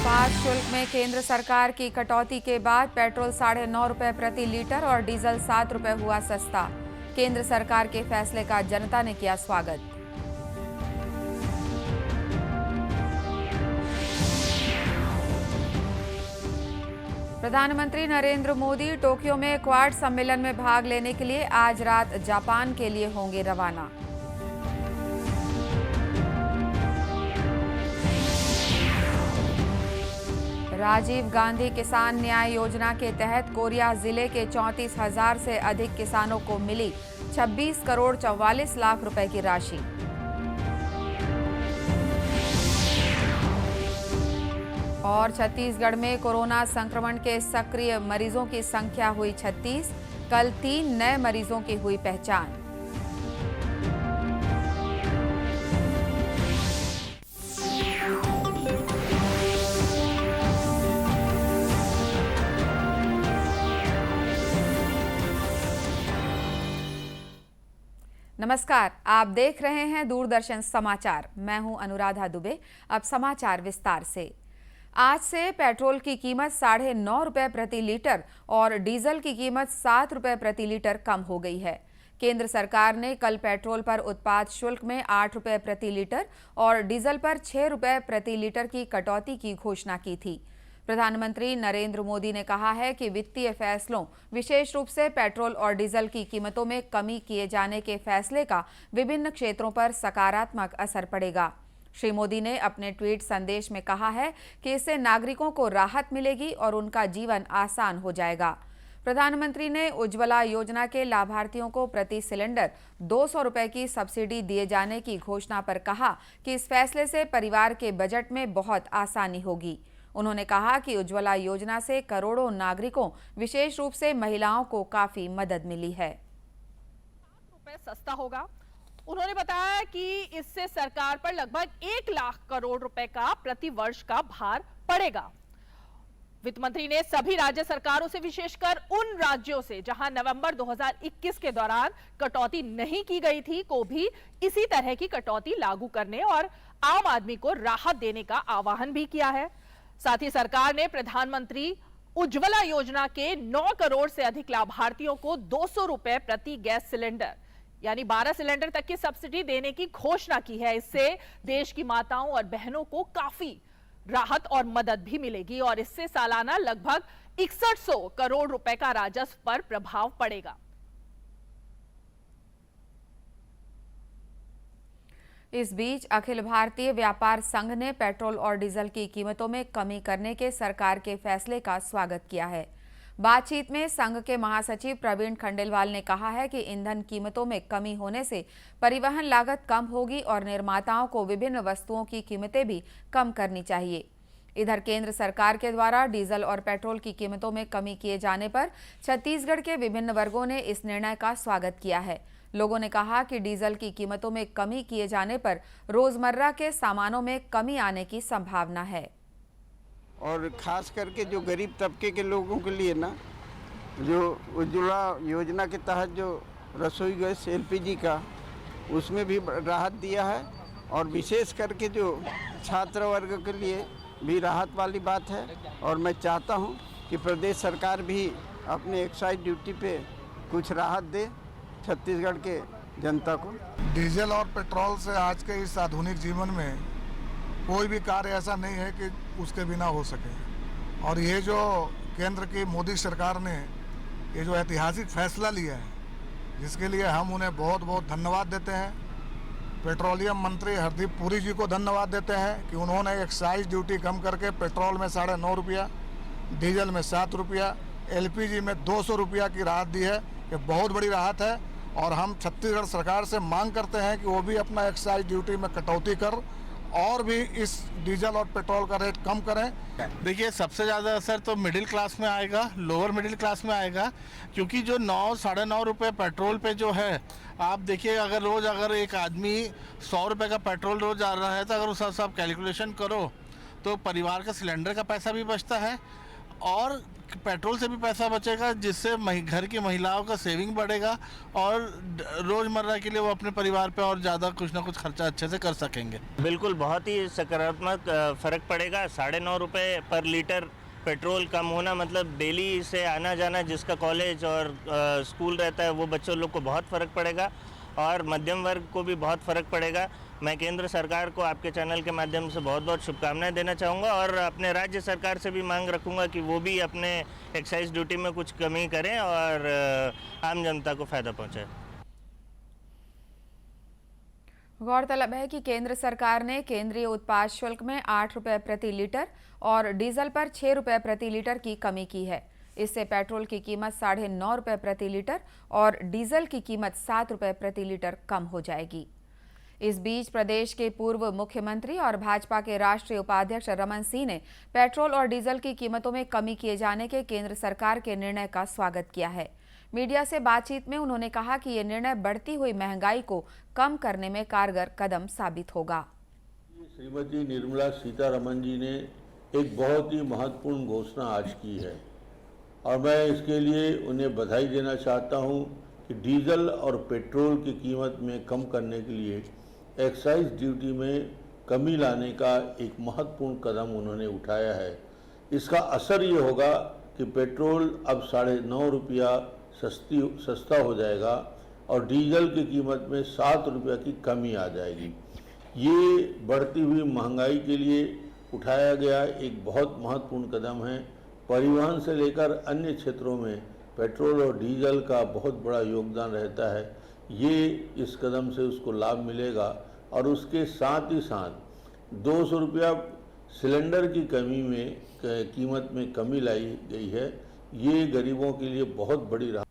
उत्पाद शुल्क में केंद्र सरकार की कटौती के बाद पेट्रोल 9.5 रुपये प्रति लीटर और डीजल 7 रुपये हुआ सस्ता। केंद्र सरकार के फैसले का जनता ने किया स्वागत। प्रधानमंत्री नरेंद्र मोदी टोक्यो में क्वाड सम्मेलन में भाग लेने के लिए आज रात जापान के लिए होंगे रवाना। राजीव गांधी किसान न्याय योजना के तहत कोरिया जिले के 34,000 से अधिक किसानों को मिली 26 करोड़ 44 लाख रुपए की राशि। और छत्तीसगढ़ में कोरोना संक्रमण के सक्रिय मरीजों की संख्या हुई 36। कल 3 नए मरीजों की हुई पहचान। नमस्कार, आप देख रहे हैं दूरदर्शन समाचार। मैं हूं अनुराधा दुबे। अब समाचार विस्तार से। आज से पेट्रोल की कीमत 9.5 रुपये प्रति लीटर और डीजल की कीमत 7 रुपये प्रति लीटर कम हो गई है। केंद्र सरकार ने कल पेट्रोल पर उत्पाद शुल्क में 8 रुपये प्रति लीटर और डीजल पर 6 रुपये प्रति लीटर की कटौती की घोषणा की थी। प्रधानमंत्री नरेंद्र मोदी ने कहा है कि वित्तीय फैसलों, विशेष रूप से पेट्रोल और डीजल की कीमतों में कमी किए जाने के फैसले का विभिन्न क्षेत्रों पर सकारात्मक असर पड़ेगा। श्री मोदी ने अपने ट्वीट संदेश में कहा है कि इससे नागरिकों को राहत मिलेगी और उनका जीवन आसान हो जाएगा। प्रधानमंत्री ने उज्ज्वला योजना के लाभार्थियों को प्रति सिलेंडर 200 रुपए की सब्सिडी दिए जाने की घोषणा पर कहा कि इस फैसले से परिवार के बजट में बहुत आसानी होगी। उन्होंने कहा कि उज्ज्वला योजना से करोड़ों नागरिकों, विशेष रूप से महिलाओं को काफी मदद मिली है। 7 रुपए सस्ता होगा। उन्होंने बताया कि इससे सरकार पर लगभग 1 लाख करोड़ रुपए का प्रति वर्ष का भार पड़ेगा। वित्त मंत्री ने सभी राज्य सरकारों से, विशेषकर उन राज्यों से जहां नवंबर 2021 के दौरान कटौती नहीं की गई थी, को भी इसी तरह की कटौती लागू करने और आम आदमी को राहत देने का आह्वान भी किया है। साथ ही सरकार ने प्रधानमंत्री उज्ज्वला योजना के 9 करोड़ से अधिक लाभार्थियों को 200 रुपए प्रति गैस सिलेंडर यानी 12 सिलेंडर तक की सब्सिडी देने की घोषणा की है। इससे देश की माताओं और बहनों को काफी राहत और मदद भी मिलेगी और इससे सालाना लगभग 6100 करोड़ रुपए का राजस्व पर प्रभाव पड़ेगा। इस बीच अखिल भारतीय व्यापार संघ ने पेट्रोल और डीजल की कीमतों में कमी करने के सरकार के फैसले का स्वागत किया है। बातचीत में संघ के महासचिव प्रवीण खंडेलवाल ने कहा है कि ईंधन कीमतों में कमी होने से परिवहन लागत कम होगी और निर्माताओं को विभिन्न वस्तुओं की कीमतें भी कम करनी चाहिए। इधर केंद्र सरकार के द्वारा डीजल और पेट्रोल की कीमतों में कमी किए जाने पर छत्तीसगढ़ के विभिन्न वर्गों ने इस निर्णय का स्वागत किया है। लोगों ने कहा कि डीजल की कीमतों में कमी किए जाने पर रोजमर्रा के सामानों में कमी आने की संभावना है। और खास करके जो गरीब तबके के लोगों के लिए ना, जो उज्ज्वला योजना के तहत जो रसोई गैस एलपीजी का, उसमें भी राहत दिया है और विशेष करके जो छात्र वर्ग के लिए भी राहत वाली बात है। और मैं चाहता हूं कि प्रदेश सरकार भी अपने एक्साइज ड्यूटी पे कुछ राहत दे छत्तीसगढ़ के जनता को। डीजल और पेट्रोल से आज के इस आधुनिक जीवन में कोई भी कार्य ऐसा नहीं है कि उसके बिना हो सके। और ये जो केंद्र की मोदी सरकार ने ये जो ऐतिहासिक फैसला लिया है, जिसके लिए हम उन्हें बहुत बहुत धन्यवाद देते हैं। पेट्रोलियम मंत्री हरदीप पुरी जी को धन्यवाद देते हैं कि उन्होंने एक्साइज ड्यूटी कम करके पेट्रोल में 9.5 रुपया, डीजल में 7 रुपया, एलपीजी में 200 रुपया की राहत दी है। ये बहुत बड़ी राहत है और हम छत्तीसगढ़ सरकार से मांग करते हैं कि वो भी अपना एक्साइज ड्यूटी में कटौती कर और भी इस डीजल और पेट्रोल का रेट कम करें। देखिए, सबसे ज़्यादा असर तो मिडिल क्लास में आएगा, लोअर मिडिल क्लास में आएगा, क्योंकि जो 9-9.5 रुपये पेट्रोल पे जो है, आप देखिए अगर एक आदमी 100 रुपये का पेट्रोल रोज आ रहा है तो अगर उसका सब कैलकुलेशन करो तो परिवार का सिलेंडर का पैसा भी बचता है और पेट्रोल से भी पैसा बचेगा, जिससे घर की महिलाओं का सेविंग बढ़ेगा और रोज़मर्रा के लिए वो अपने परिवार पे और ज़्यादा कुछ ना कुछ खर्चा अच्छे से कर सकेंगे। बिल्कुल बहुत ही सकारात्मक फ़र्क पड़ेगा। 9.5 रुपये पर लीटर पेट्रोल कम होना मतलब डेली से आना जाना जिसका कॉलेज और स्कूल रहता है वो बच्चों लोग को बहुत फ़र्क पड़ेगा और मध्यम वर्ग को भी बहुत फ़र्क पड़ेगा। मैं केंद्र सरकार को आपके चैनल के माध्यम से बहुत बहुत शुभकामनाएं देना चाहूँगा और अपने राज्य सरकार से भी मांग रखूँगा कि वो भी अपने एक्साइज ड्यूटी में कुछ कमी करें और आम जनता को फ़ायदा पहुँचाए। गौरतलब है कि केंद्र सरकार ने केंद्रीय उत्पाद शुल्क में 8 रुपये प्रति लीटर और डीजल पर 6 रुपये प्रति लीटर की कमी की है। इससे पेट्रोल की कीमत 9.5 रुपये प्रति लीटर और डीजल की कीमत 7 रुपये प्रति लीटर कम हो जाएगी। इस बीच प्रदेश के पूर्व मुख्यमंत्री और भाजपा के राष्ट्रीय उपाध्यक्ष रमन सिंह ने पेट्रोल और डीजल की कीमतों में कमी किए जाने के केंद्र सरकार के निर्णय का स्वागत किया है। मीडिया से बातचीत में उन्होंने कहा कि ये निर्णय बढ़ती हुई महंगाई को कम करने में कारगर कदम साबित होगा। श्रीमती निर्मला सीतारमण जी ने एक बहुत ही महत्वपूर्ण घोषणा आज की है और मैं इसके लिए उन्हें बधाई देना चाहता हूं कि डीजल और पेट्रोल की कीमत में कम करने के लिए एक्साइज ड्यूटी में कमी लाने का एक महत्वपूर्ण कदम उन्होंने उठाया है। इसका असर ये होगा कि पेट्रोल अब 9.5 रुपया सस्ता हो जाएगा और डीजल की कीमत में 7 रुपया की कमी आ जाएगी। ये बढ़ती हुई महंगाई के लिए उठाया गया एक बहुत महत्वपूर्ण कदम है। परिवहन से लेकर अन्य क्षेत्रों में पेट्रोल और डीजल का बहुत बड़ा योगदान रहता है। ये इस कदम से उसको लाभ मिलेगा और उसके साथ ही साथ 200 रुपया सिलेंडर की कीमत में कमी लाई गई है। ये गरीबों के लिए बहुत बड़ी राहत।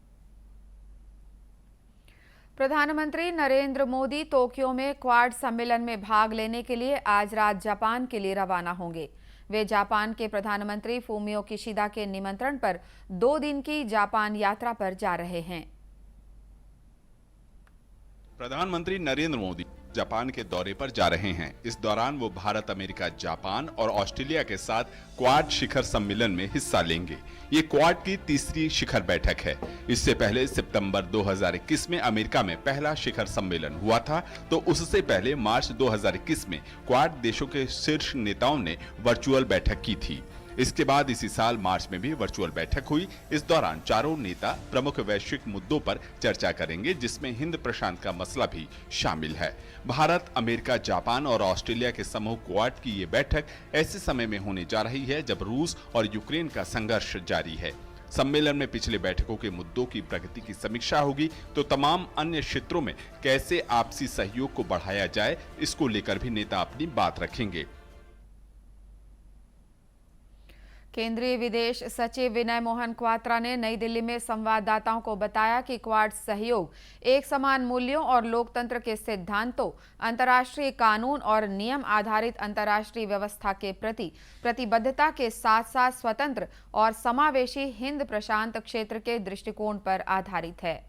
प्रधानमंत्री नरेंद्र मोदी टोक्यो में क्वाड सम्मेलन में भाग लेने के लिए आज रात जापान के लिए रवाना होंगे। वे जापान के प्रधानमंत्री फूमियो किशिदा के निमंत्रण पर 2 दिन की जापान यात्रा पर जा रहे हैं। प्रधानमंत्री नरेंद्र मोदी जापान के दौरे पर जा रहे हैं। इस दौरान वो भारत, अमेरिका, जापान और ऑस्ट्रेलिया के साथ क्वाड शिखर सम्मेलन में हिस्सा लेंगे। ये क्वाड की तीसरी शिखर बैठक है। इससे पहले सितंबर 2021 में अमेरिका में पहला शिखर सम्मेलन हुआ था, तो उससे पहले मार्च 2021 में क्वाड देशों के शीर्ष नेताओं ने वर्चुअल बैठक की थी। इसके बाद इसी साल मार्च में भी वर्चुअल बैठक हुई। इस दौरान चारों नेता प्रमुख वैश्विक मुद्दों पर चर्चा करेंगे, जिसमें हिंद प्रशांत का मसला भी शामिल है। भारत, अमेरिका, जापान और ऑस्ट्रेलिया के समूह क्वाड की ये बैठक ऐसे समय में होने जा रही है जब रूस और यूक्रेन का संघर्ष जारी है। सम्मेलन में पिछले बैठकों के मुद्दों की प्रगति की समीक्षा होगी, तो तमाम अन्य क्षेत्रों में कैसे आपसी सहयोग को बढ़ाया जाए, इसको लेकर भी नेता अपनी बात रखेंगे। केंद्रीय विदेश सचिव विनय मोहन क्वात्रा ने नई दिल्ली में संवाददाताओं को बताया कि क्वाड सहयोग एक समान मूल्यों और लोकतंत्र के सिद्धांतों, अंतर्राष्ट्रीय कानून और नियम आधारित अंतर्राष्ट्रीय व्यवस्था के प्रति प्रतिबद्धता के साथ साथ स्वतंत्र और समावेशी हिंद प्रशांत क्षेत्र के दृष्टिकोण पर आधारित है।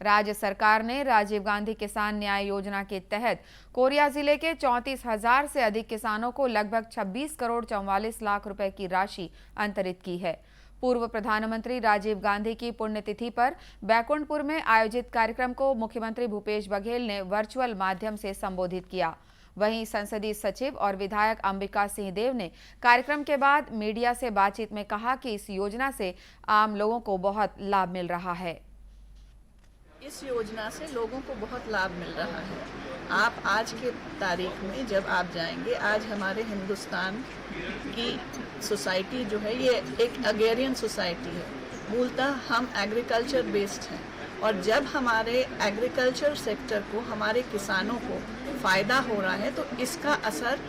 राज्य सरकार ने राजीव गांधी किसान न्याय योजना के तहत कोरिया जिले के 34,000 से अधिक किसानों को लगभग 26 करोड़ 44 लाख रुपए की राशि अंतरित की है। पूर्व प्रधानमंत्री राजीव गांधी की पुण्यतिथि पर बैकुंठपुर में आयोजित कार्यक्रम को मुख्यमंत्री भूपेश बघेल ने वर्चुअल माध्यम से संबोधित किया। वहीं संसदीय सचिव और विधायक अंबिका सिंह देव ने कार्यक्रम के बाद मीडिया से बातचीत में कहा कि इस योजना से आम लोगों को बहुत लाभ मिल रहा है। इस योजना से लोगों को बहुत लाभ मिल रहा है। आप आज के तारीख में जब आप जाएंगे, आज हमारे हिंदुस्तान की सोसाइटी जो है ये एक अग्रेरियन सोसाइटी है। मूलतः हम एग्रीकल्चर बेस्ड हैं और जब हमारे एग्रीकल्चर सेक्टर को, हमारे किसानों को फ़ायदा हो रहा है तो इसका असर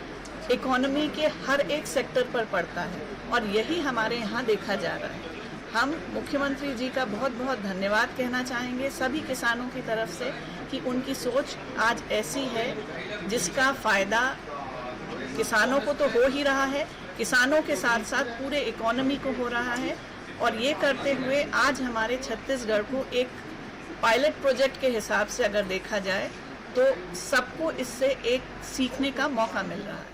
इकोनॉमी के हर एक सेक्टर पर पड़ता है और यही हमारे यहाँ देखा जा रहा है। हम मुख्यमंत्री जी का बहुत बहुत धन्यवाद कहना चाहेंगे सभी किसानों की तरफ से कि उनकी सोच आज ऐसी है जिसका फ़ायदा किसानों को तो हो ही रहा है, किसानों के साथ साथ पूरे इकोनॉमी को हो रहा है। और ये करते हुए आज हमारे छत्तीसगढ़ को एक पायलट प्रोजेक्ट के हिसाब से अगर देखा जाए तो सबको इससे एक सीखने का मौका मिल रहा है।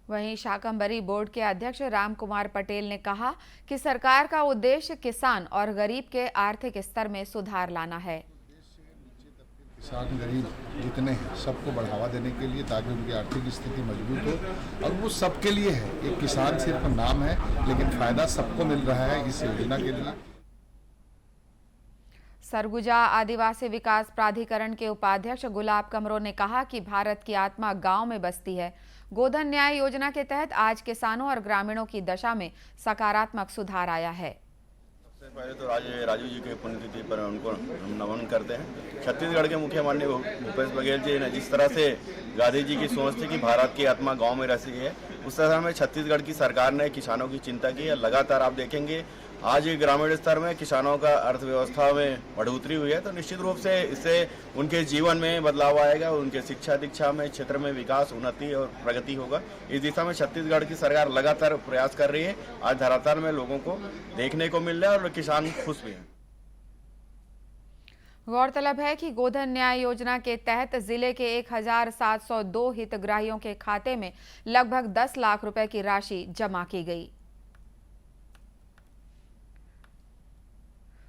वहीं शाकंभरी बोर्ड के अध्यक्ष राम कुमार पटेल ने कहा कि सरकार का उद्देश्य किसान और गरीब के आर्थिक स्तर में सुधार लाना है। किसान गरीब जितने हैं सबको बढ़ावा देने के लिए, ताकि उनकी आर्थिक स्थिति मजबूत हो, और वो सबके लिए है। एक किसान सिर्फ नाम है, लेकिन फायदा सबको मिल रहा है इस योजना के लिए। सरगुजा आदिवासी विकास प्राधिकरण के उपाध्यक्ष गुलाब कमरो ने कहा कि भारत की आत्मा गांव में बसती है। गोधन न्याय योजना के तहत आज किसानों और ग्रामीणों की दशा में सकारात्मक सुधार आया है। सबसे पहले तो राजू जी के पुण्यतिथि पर उनको नमन करते हैं। छत्तीसगढ़ के मुख्य माननीय भूपेश बघेल जी ने जिस तरह से गांधी जी की सोच थी कि भारत की आत्मा गांव में रसी है, उस तरह में छत्तीसगढ़ की सरकार ने किसानों की चिंता की है। लगातार आप देखेंगे आज ग्रामीण स्तर में किसानों का अर्थव्यवस्था में बढ़ोतरी हुई है, तो निश्चित रूप से इससे उनके जीवन में बदलाव आएगा, उनके शिक्षा दीक्षा में क्षेत्र में विकास, उन्नति और प्रगति होगा। इस दिशा में छत्तीसगढ़ की सरकार लगातार प्रयास कर रही है। आज धरातल में लोगों को देखने को मिल रहा है और किसान खुश भी हैं। गौरतलब है कि गोधन न्याय योजना के तहत जिले के 1702 हितग्राहियों के खाते में लगभग 10 लाख रुपए की राशि जमा की गई।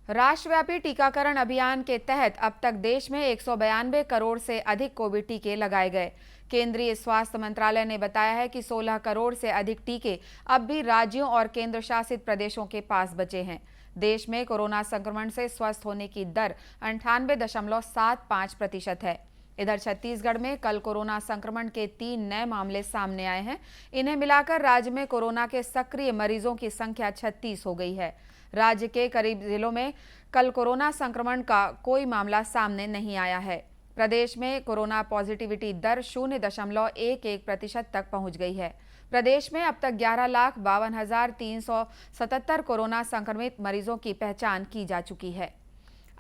राष्ट्रव्यापी टीकाकरण अभियान के तहत अब तक देश में 192 करोड़ से अधिक कोविड टीके लगाए गए। केंद्रीय स्वास्थ्य मंत्रालय ने बताया है कि 16 करोड़ से अधिक टीके अब भी राज्यों और केंद्र शासित प्रदेशों के पास बचे हैं। देश में कोरोना संक्रमण से स्वस्थ होने की दर 98.75% है। इधर छत्तीसगढ़ में कल कोरोना संक्रमण के 3 नए मामले सामने आए हैं। इन्हें मिलाकर राज्य में कोरोना के सक्रिय मरीजों की संख्या 36 हो गई है। राज्य के करीब जिलों में कल कोरोना संक्रमण का कोई मामला सामने नहीं आया है। प्रदेश में कोरोना पॉजिटिविटी दर 0.11% तक पहुंच गई है। प्रदेश में अब तक 11,52,377 कोरोना संक्रमित मरीजों की पहचान की जा चुकी है।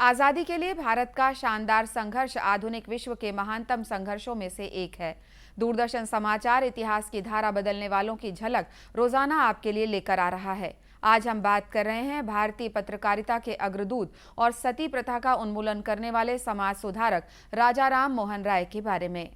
आजादी के लिए भारत का शानदार संघर्ष आधुनिक विश्व के महानतम संघर्षों में से एक है। दूरदर्शन समाचार इतिहास की धारा बदलने वालों की झलक रोजाना आपके लिए लेकर आ रहा है। आज हम बात कर रहे हैं भारतीय पत्रकारिता के अग्रदूत और सती प्रथा का उन्मूलन करने वाले समाज सुधारक राजा राम मोहन राय के बारे में।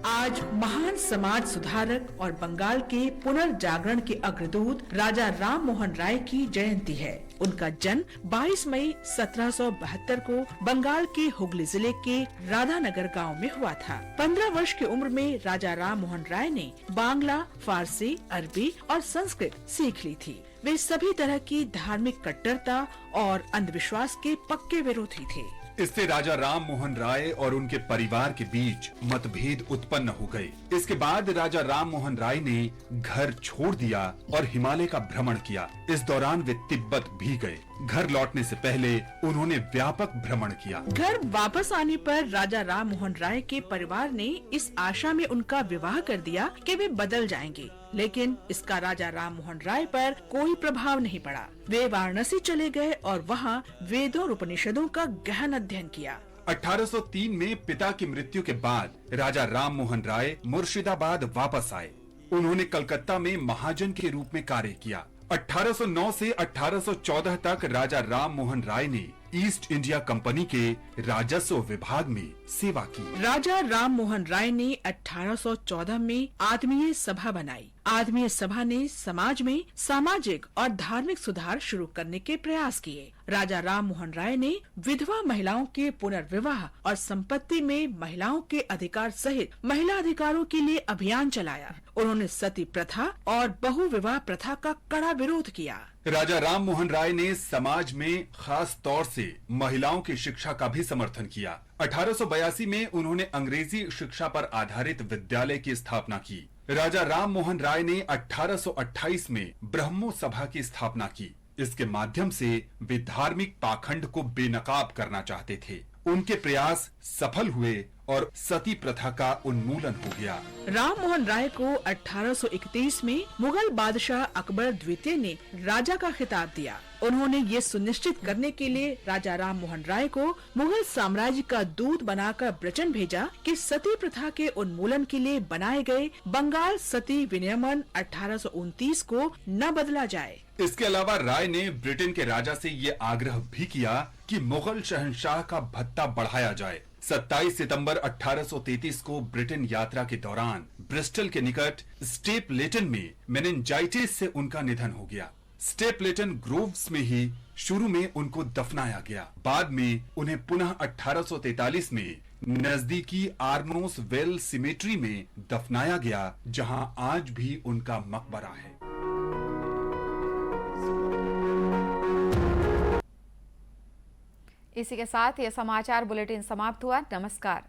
आज महान समाज सुधारक और बंगाल के पुनर्जागरण के अग्रदूत राजा राम मोहन राय की जयंती है। उनका जन्म 22 मई 1772 को बंगाल के हुगली जिले के राधानगर गांव में हुआ था। 15 वर्ष की उम्र में राजा राम मोहन राय ने बांग्ला, फारसी, अरबी और संस्कृत सीख ली थी। वे सभी तरह की धार्मिक कट्टरता और अंधविश्वास के पक्के विरोधी थे। इससे राजा राम मोहन राय और उनके परिवार के बीच मतभेद उत्पन्न हो गए। इसके बाद राजा राम मोहन राय ने घर छोड़ दिया और हिमालय का भ्रमण किया। इस दौरान वे तिब्बत भी गए। घर लौटने से पहले उन्होंने व्यापक भ्रमण किया। घर वापस आने पर राजा राम मोहन राय के परिवार ने इस आशा में उनका विवाह कर दिया कि वे बदल जाएंगे, लेकिन इसका राजा राम मोहन राय पर कोई प्रभाव नहीं पड़ा। वे वाराणसी चले गए और वहाँ वेदों और उपनिषदों का गहन अध्ययन किया। 1803 में पिता की मृत्यु के बाद राजा राम मोहन राय मुर्शिदाबाद वापस आए। उन्होंने कलकत्ता में महाजन के रूप में कार्य किया। 1809 से 1814 तक राजा राम मोहन राय ने ईस्ट इंडिया कंपनी के राजस्व विभाग में सेवा की। राजा राम मोहन राय ने 1814 में आदमीय सभा बनाई। आदमीय सभा ने समाज में सामाजिक और धार्मिक सुधार शुरू करने के प्रयास किए। राजा राम मोहन राय ने विधवा महिलाओं के पुनर्विवाह और संपत्ति में महिलाओं के अधिकार सहित महिला अधिकारों के लिए अभियान चलाया। उन्होंने सती प्रथा और बहुविवाह प्रथा का कड़ा विरोध किया। राजा राम मोहन राय ने समाज में खास तौर से महिलाओं की शिक्षा का भी समर्थन किया। 1882 में उन्होंने अंग्रेजी शिक्षा पर आधारित विद्यालय की स्थापना की। राजा राम मोहन राय ने 1828 में ब्रह्मो सभा की स्थापना की। इसके माध्यम से वे धार्मिक पाखंड को बेनकाब करना चाहते थे। उनके प्रयास सफल हुए और सती प्रथा का उन्मूलन हो गया। राम मोहन राय को 1831 में मुगल बादशाह अकबर द्वितीय ने राजा का खिताब दिया। उन्होंने ये सुनिश्चित करने के लिए राजा राम मोहन राय को मुगल साम्राज्य का दूत बनाकर ब्रिटेन भेजा कि सती प्रथा के उन्मूलन के लिए बनाए गए बंगाल सती विनियमन 1829 को न बदला जाए। इसके अलावा राय ने ब्रिटेन के राजा से ये आग्रह भी किया कि मुगल शहंशाह का भत्ता बढ़ाया जाए। 27 सितंबर 1833 को ब्रिटेन यात्रा के दौरान ब्रिस्टल के निकट स्टेपलेटन में मेनिंजाइटिस से उनका निधन हो गया। स्टेपलेटन ग्रोव्स में ही शुरू में उनको दफनाया गया। बाद में उन्हें पुनः 1843 में नजदीकी आर्नोस वेल सिमेट्री में दफनाया गया, जहां आज भी उनका मकबरा है। इसी के साथ ये समाचार बुलेटिन समाप्त हुआ। नमस्कार।